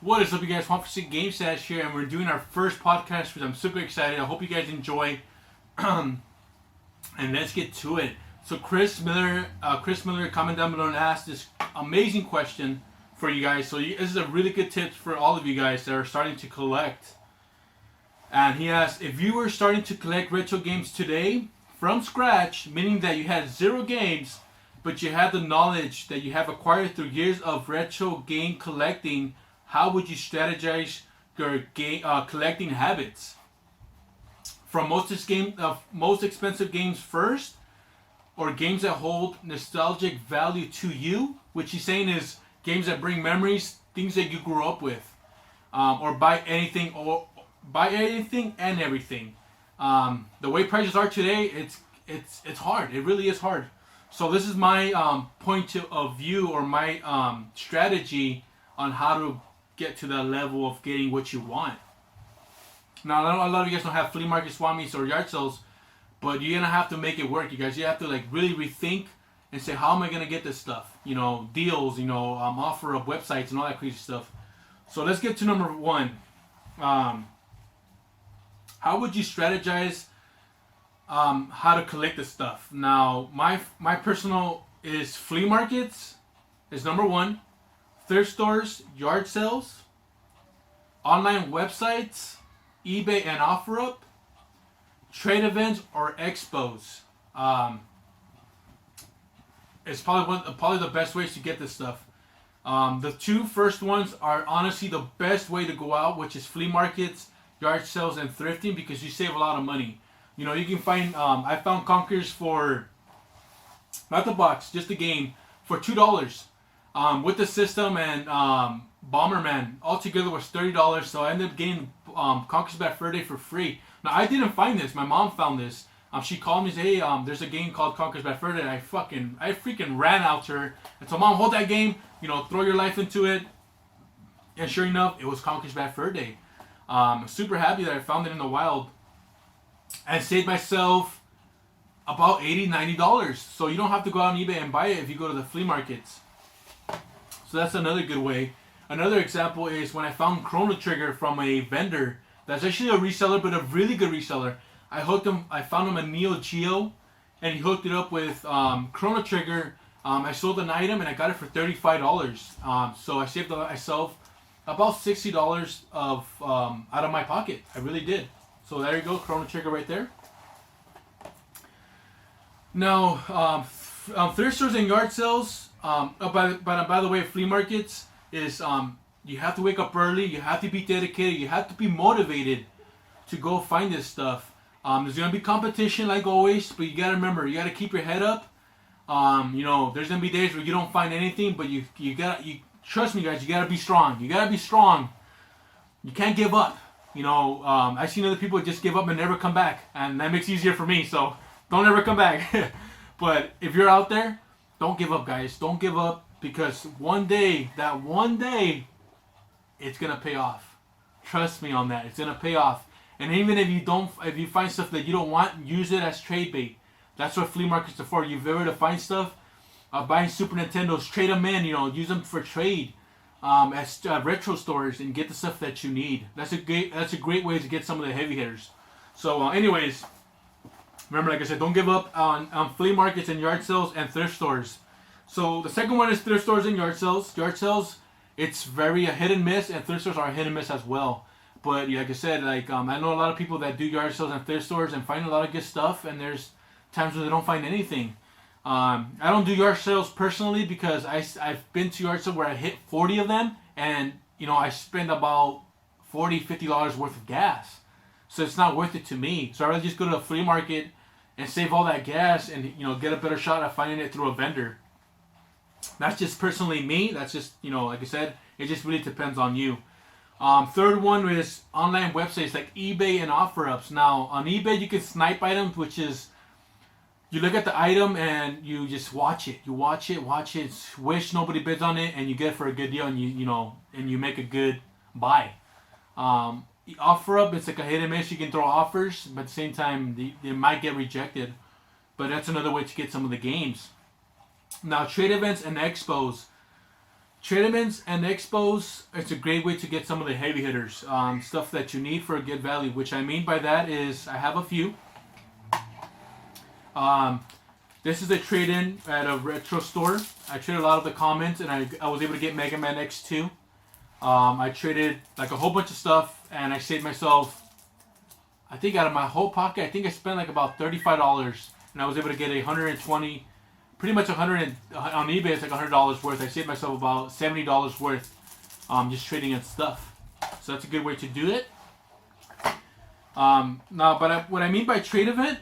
What is up, you guys? Juan for Game Stash here, and we're doing our first podcast, which I'm super excited. I hope you guys enjoy. And let's get to it. So Chris Miller, comment down below and asked this amazing question for you guys. So this is a really good tip for all of you guys that are starting to collect. And he asked, if you were starting to collect retro games today from scratch, meaning that you had 0 games, but you had the knowledge that you have acquired through years of retro game collecting, how would you strategize your game collecting habits? From most expensive games first, or games that hold nostalgic value to you, which he's saying is games that bring memories, things that you grew up with, or buy anything and everything. The way prices are today, it's hard. It really is hard. So this is my point of view, or my strategy on how to get to that level of getting what you want. Now, I know a lot of you guys don't have flea market, swap meets, or yard sales, but you're gonna have to make it work, you guys. You have to really rethink and say, how am I gonna get this stuff? Deals, offer up websites and all that crazy stuff. So let's get to number 1. How would you strategize how to collect this stuff? Now, my personal is flea markets is number 1. Thrift stores, yard sales, online websites, eBay and OfferUp, trade events, or expos. It's probably the best ways to get this stuff. The 2 first ones are honestly the best way to go out, which is flea markets, yard sales, and thrifting, because you save a lot of money. You can find, I found Conkers for, not the box, just the game, for $2. With the system and Bomberman, altogether was $30. So I ended up getting Conker's Bad Fur Day for free. Now, I didn't find this. My mom found this. She called me and said, hey, there's a game called Conker's Bad Fur Day. I freaking ran out to her. And so, Mom, hold that game. Throw your life into it. And sure enough, it was Conker's Bad Fur Day. Super happy that I found it in the wild. And saved myself about $80, $90. So you don't have to go out on eBay and buy it if you go to the flea markets. So that's another good way. Another example is when I found Chrono Trigger from a vendor that's actually a reseller, but a really good reseller. I found him a Neo Geo, and he hooked it up with Chrono Trigger. I sold an item and I got it for $35. So I saved myself about $60 out of my pocket. I really did. So there you go, Chrono Trigger right there. Now, thrift stores and yard sales. By the way, flea markets is you have to wake up early, you have to be dedicated, you have to be motivated to go find this stuff. There's gonna be competition like always, but you gotta remember, you gotta keep your head up. There's gonna be days where you don't find anything, but you trust me, guys. You gotta be strong. You gotta be strong. You can't give up. I've seen other people just give up and never come back, and that makes it easier for me. So don't ever come back. But if you're out there, don't give up, guys. Don't give up, because one day, it's gonna pay off. Trust me on that. It's gonna pay off. And even if you find stuff that you don't want, use it as trade bait. That's what flea markets are for. You've ever to find stuff, buying Super Nintendos, trade them in. Use them for trade at retro stores and get the stuff that you need. That's a great way to get some of the heavy hitters. So, anyways. Remember, like I said, don't give up on flea markets and yard sales and thrift stores. So the second one is thrift stores and yard sales. Yard sales, it's very a hit and miss, and thrift stores are a hit and miss as well. But like I said, I know a lot of people that do yard sales and thrift stores and find a lot of good stuff, and there's times where they don't find anything. I don't do yard sales personally because I've been to yard sales where I hit 40 of them, and I spend about $40, $50 worth of gas. So it's not worth it to me. So I rather just go to a flea market and save all that gas and get a better shot at finding it through a vendor. That's just personally me. That's just like I said, it just really depends on you. Third one is online websites like eBay and OfferUps. Now on eBay you can snipe items, which is you look at the item and you just watch it. You watch it, wish nobody bids on it, and you get it for a good deal, and you make a good buy. OfferUp, it's like a hit and miss. You can throw offers, but at the same time, they might get rejected. But that's another way to get some of the games. Now, trade events and expos. Tournaments and expos, it's a great way to get some of the heavy hitters, stuff that you need for a good value. Which I mean by that is, I have a few. This is a trade-in at a retro store. I traded a lot of the comments, and I was able to get Mega Man X2. I traded like a whole bunch of stuff, and I saved myself, I think out of my whole pocket, I think I spent like about $35, and I was able to get 120, pretty much 100, on eBay it's like $100 worth. I saved myself about $70 worth just trading in stuff. So that's a good way to do it. What I mean by trade event,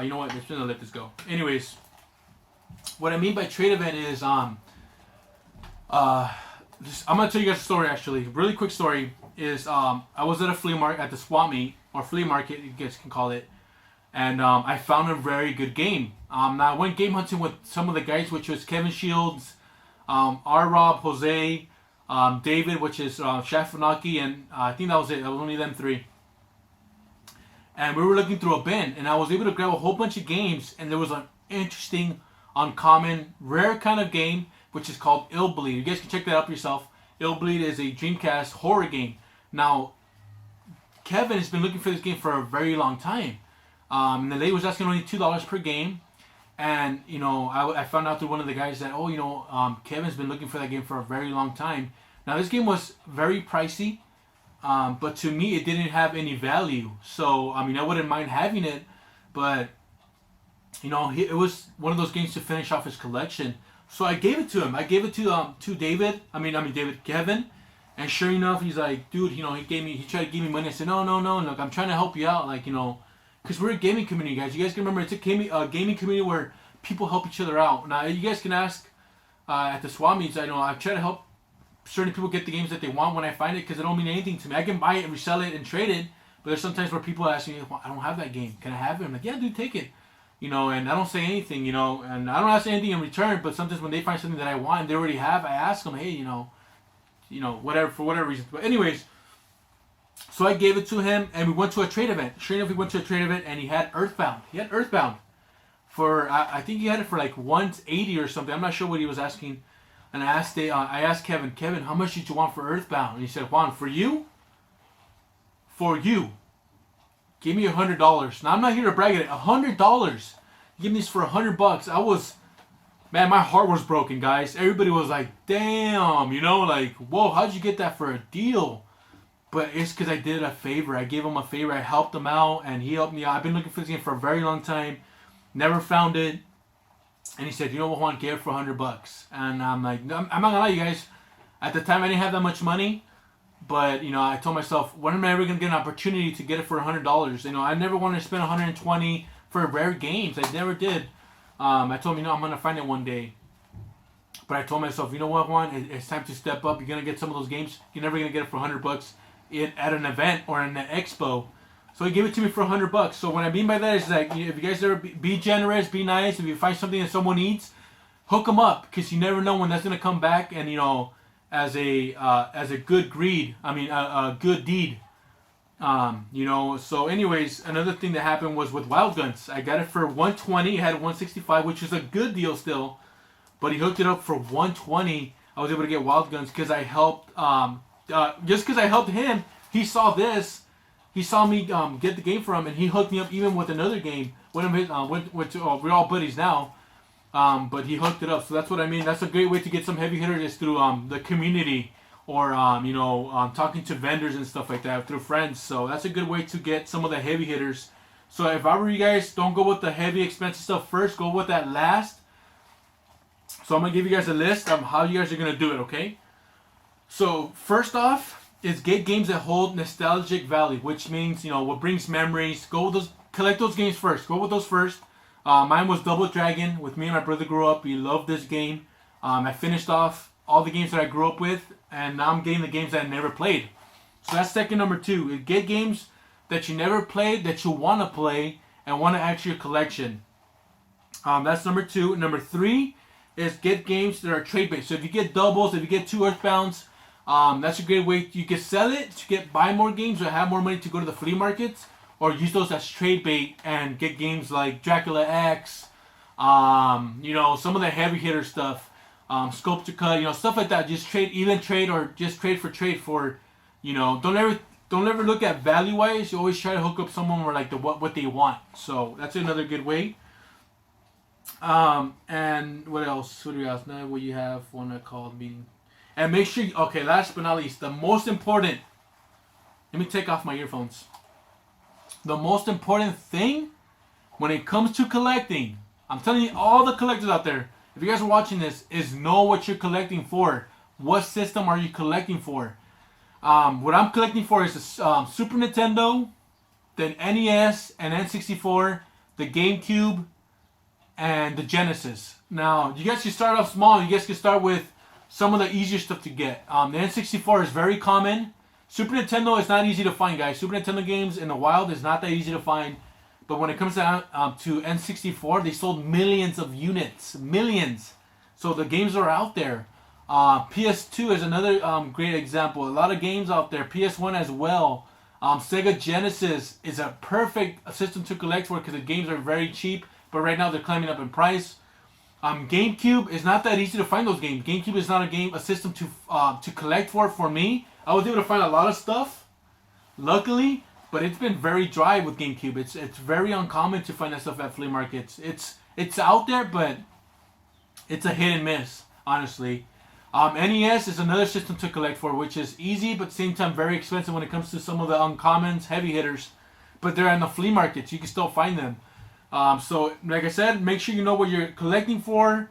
you know what, I'm just gonna let this go. Anyways, what I mean by trade event is, I'm gonna tell you guys a story actually. Really quick story is, I was at a flea market, at the swap meet, or flea market, you guys can call it, and I found a very good game. Now I went game hunting with some of the guys, which was Kevin Shields, R. Rob, Jose, David, which is Shafanaki, and I think that was it. That was only them three. And we were looking through a bin, and I was able to grab a whole bunch of games, and there was an interesting, uncommon, rare kind of game, which is called Ill Bleed. You guys can check that up yourself. Ill Bleed is a Dreamcast horror game. Now, Kevin has been looking for this game for a very long time. And the lady was asking only $2 per game. And, you know, I found out through one of the guys that, Kevin's been looking for that game for a very long time. Now, this game was very pricey. But to me, it didn't have any value. So, I mean, I wouldn't mind having it. But, you know, it was one of those games to finish off his collection. So I gave it to him. I gave it to David. Kevin. And sure enough, he's like, dude, you know, he tried to give me money. I said, no, look, I'm trying to help you out. Like, you know, because we're a gaming community, guys. You guys can remember, it's a gaming community where people help each other out. Now, you guys can ask at the swap meets. I know I try to help certain people get the games that they want when I find it, because it don't mean anything to me. I can buy it and resell it and trade it, but there's sometimes where people ask me, well, I don't have that game. Can I have it? I'm like, yeah, dude, take it. You know, and I don't say anything, you know, and I don't ask anything in return, but sometimes when they find something that I want and they already have, I ask them, hey, you know, whatever, for whatever reason. But anyways, so I gave it to him, and we went to a trade event. Sure enough, we went to a trade event, and he had Earthbound. For, I think he had it for like 180 or something. I'm not sure what he was asking. And I asked Kevin, how much did you want for Earthbound? And he said, Juan, for you, give me $100. Now, I'm not here to brag at it. $100. Give me this for $100. Man, my heart was broken, guys. Everybody was like, damn, you know, like, whoa, how'd you get that for a deal? But it's because I did a favor. I gave him a favor. I helped him out, and he helped me out. I've been looking for this game for a very long time. Never found it. And he said, you know what, Juan, get it for $100. And I'm like, I'm not gonna lie, you guys. At the time, I didn't have that much money. But, you know, I told myself, when am I ever going to get an opportunity to get it for $100? You know, I never wanted to spend $120 for rare games. I never did. I told him, I'm going to find it one day. But I told myself, you know what, Juan, it's time to step up. You're going to get some of those games. You're never going to get it for $100 at an event or in an expo. So he gave it to me for $100. So what I mean by that is like, if you guys ever be generous, be nice. If you find something that someone needs, hook them up, because you never know when that's gonna come back. And you know, as a good a good deed. You know. So anyways, another thing that happened was with Wild Guns. I got it for $120. It had 165, which is a good deal still. But he hooked it up for $120. I was able to get Wild Guns because I helped. Just because I helped him, he saw this. He saw me get the game for him, and he hooked me up even with another game. We're all buddies now, but he hooked it up. So that's what I mean. That's a great way to get some heavy hitters, is through the community, or talking to vendors and stuff like that, through friends. So that's a good way to get some of the heavy hitters. So if I were you guys, don't go with the heavy, expensive stuff first. Go with that last. So I'm gonna give you guys a list of how you guys are gonna do it. Okay. So first off is get games that hold nostalgic value, which means, what brings memories. Go with those, collect those games first. Go with those first. Mine was Double Dragon. With me and my brother grew up. We loved this game. I finished off all the games that I grew up with, and now I'm getting the games that I never played. So that's second number 2. Get games that you never played, that you want to play, and want to add to your collection. That's number 2. Number 3 is get games that are trade-based. So if you get doubles, if you get 2 Earthbounds, that's a great way. You can sell it to buy more games or have more money to go to the flea markets, or use those as trade bait and get games like Dracula X, some of the heavy hitter stuff. sculpture cut, stuff like that. Just trade, even trade, or just trade for, don't ever look at value wise. You always try to hook up someone where like what they want. So that's another good way. And what else? What do you ask now? What you have? Want to call a meeting? And make sure. Okay, last but not least, the most important. Let me take off my earphones. The most important thing when it comes to collecting, I'm telling you, all the collectors out there, if you guys are watching this, is know what you're collecting for. What system are you collecting for? What I'm collecting for is the Super Nintendo, the NES and N64, the GameCube, and the Genesis. Now, you guys can start off small. You guys can start with some of the easier stuff to get. The N64 is very common. Super Nintendo is not easy to find, guys. Super Nintendo games in the wild is not that easy to find. But when it comes down to N64, they sold millions of units. Millions. So the games are out there. PS2 is another great example. A lot of games out there. PS1 as well. Sega Genesis is a perfect system to collect for because the games are very cheap. But right now they're climbing up in price. GameCube is not that easy to find those games. GameCube is not a system to collect for me. I was able to find a lot of stuff, luckily, but it's been very dry with GameCube. It's very uncommon to find that stuff at flea markets. It's out there, but it's a hit and miss, honestly. NES is another system to collect for, which is easy, but at the same time very expensive when it comes to some of the uncommons, heavy hitters. But they're in the flea markets. You can still find them. So, like I said, make sure you know what you're collecting for,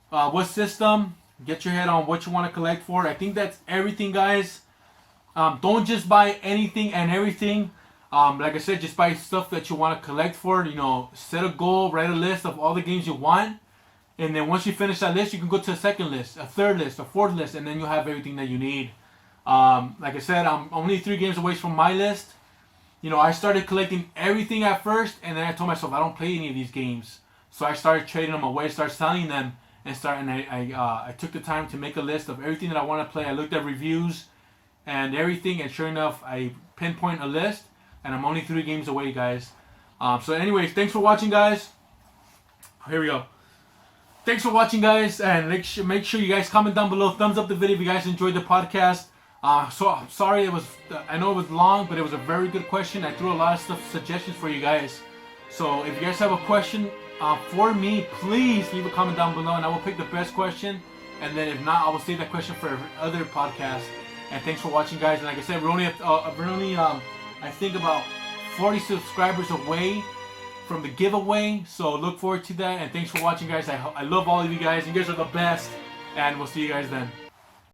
what system. Get your head on what you want to collect for. I think that's everything, guys. Don't just buy anything and everything. Like I said, just buy stuff that you want to collect for. Set a goal, write a list of all the games you want. And then once you finish that list, you can go to a second list, a third list, a fourth list, and then you'll have everything that you need. Like I said, I'm only 3 games away from my list. I started collecting everything at first, and then I told myself I don't play any of these games. So I started trading them away, started selling them, and I took the time to make a list of everything that I want to play. I looked at reviews and everything, and sure enough, I pinpoint a list, and I'm only 3 games away, guys. So anyways, thanks for watching, guys. Here we go. Thanks for watching, guys, and make sure you guys comment down below, thumbs up the video if you guys enjoyed the podcast. So sorry I know it was long, but it was a very good question. I threw a lot of suggestions for you guys. So if you guys have a question for me, please leave a comment down below, and I will pick the best question. And then if not, I will save that question for other podcasts. And thanks for watching, guys. And like I said, we're only I think about 40 subscribers away from the giveaway. So look forward to that. And thanks for watching, guys. I love all of you guys. You guys are the best. And we'll see you guys then.